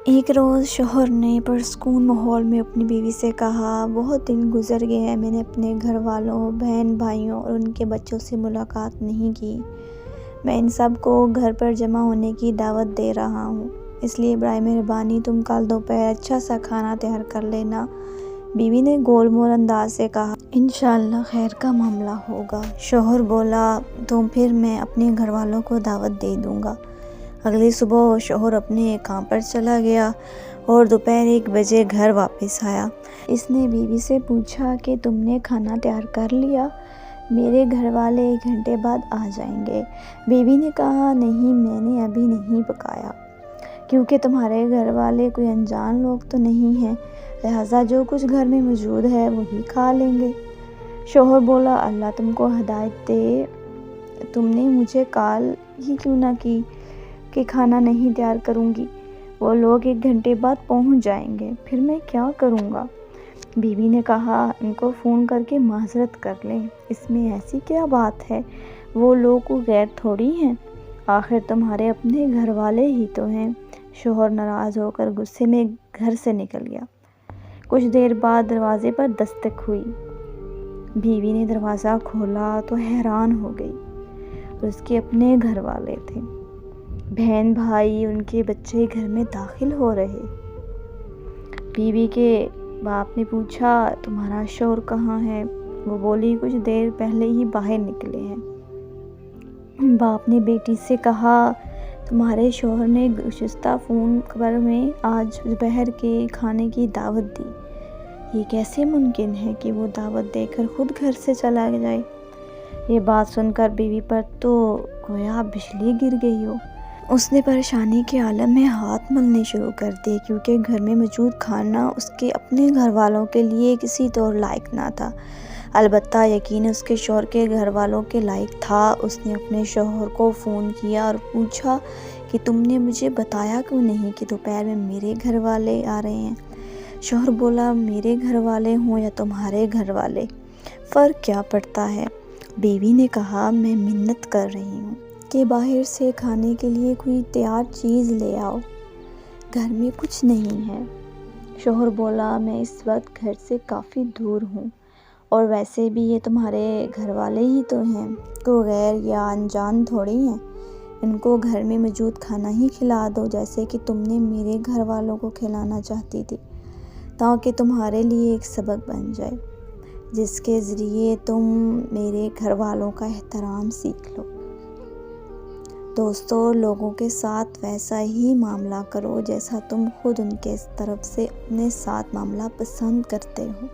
ایک روز شوہر نے پرسکون ماحول میں اپنی بیوی سے کہا، بہت دن گزر گئے ہیں، میں نے اپنے گھر والوں، بہن بھائیوں اور ان کے بچوں سے ملاقات نہیں کی۔ میں ان سب کو گھر پر جمع ہونے کی دعوت دے رہا ہوں، اس لیے برائے مہربانی تم کل دوپہر اچھا سا کھانا تیار کر لینا۔ بیوی نے گول مول انداز سے کہا، انشاءاللہ خیر کا معاملہ ہوگا۔ شوہر بولا، تو پھر میں اپنے گھر والوں کو دعوت دے دوں گا۔ اگلی صبح شوہر اپنے کام پر چلا گیا اور دوپہر 1 بجے گھر واپس آیا۔ اس نے بیوی سے پوچھا کہ تم نے کھانا تیار کر لیا؟ میرے گھر والے 1 گھنٹے بعد آ جائیں گے۔ بیوی نے کہا، نہیں، میں نے ابھی نہیں پکایا، کیونکہ تمہارے گھر والے کوئی انجان لوگ تو نہیں ہیں، لہٰذا جو کچھ گھر میں موجود ہے وہی کھا لیں گے۔ شوہر بولا، اللہ تم کو ہدایت دے، تم نے مجھے کال ہی کیوں نہ کی کہ کھانا نہیں تیار کروں گی؟ وہ لوگ 1 گھنٹے بعد پہنچ جائیں گے، پھر میں کیا کروں گا؟ بیوی نے کہا، ان کو فون کر کے معذرت کر لیں، اس میں ایسی کیا بات ہے، وہ لوگ کوئی غیر تھوڑی ہیں، آخر تمہارے اپنے گھر والے ہی تو ہیں۔ شوہر ناراض ہو کر غصے میں گھر سے نکل گیا۔ کچھ دیر بعد دروازے پر دستک ہوئی۔ بیوی نے دروازہ کھولا تو حیران ہو گئی، اس کے اپنے گھر والے تھے، بہن بھائی، ان کے بچے گھر میں داخل ہو رہے۔ بیوی کے باپ نے پوچھا، تمہارا شوہر کہاں ہے؟ وہ بولی، کچھ دیر پہلے ہی باہر نکلے ہیں۔ باپ نے بیٹی سے کہا، تمہارے شوہر نے گزشتہ فون پر میں آج دوپہر کے کھانے کی دعوت دی، یہ کیسے ممکن ہے کہ وہ دعوت دے کر خود گھر سے چلا جائے؟ یہ بات سن کر بیوی پر تو گویا بجلی گر گئی ہو۔ اس نے پریشانی کے عالم میں ہاتھ ملنے شروع کر دیے، کیونکہ گھر میں موجود کھانا اس کے اپنے گھر والوں کے لیے کسی طور لائق نہ تھا، البتہ یقیناً اس کے شوہر کے گھر والوں کے لائق تھا۔ اس نے اپنے شوہر کو فون کیا اور پوچھا کہ تم نے مجھے بتایا کیوں نہیں کہ دوپہر میں میرے گھر والے آ رہے ہیں؟ شوہر بولا، میرے گھر والے ہوں یا تمہارے گھر والے، فرق کیا پڑتا ہے؟ بیوی نے کہا، میں منت کر رہی ہوں کہ باہر سے کھانے کے لیے کوئی تیار چیز لے آؤ، گھر میں کچھ نہیں ہے۔ شوہر بولا، میں اس وقت گھر سے کافی دور ہوں، اور ویسے بھی یہ تمہارے گھر والے ہی تو ہیں، کوئی غیر یا انجان تھوڑی ہیں، ان کو گھر میں موجود کھانا ہی کھلا دو جیسے کہ تم نے میرے گھر والوں کو کھلانا چاہتی تھی، تاکہ تمہارے لیے ایک سبق بن جائے، جس کے ذریعے تم میرے گھر والوں کا احترام سیکھ لو۔ دوستو، لوگوں کے ساتھ ویسا ہی معاملہ کرو جیسا تم خود ان کے طرف سے اپنے ساتھ معاملہ پسند کرتے ہو۔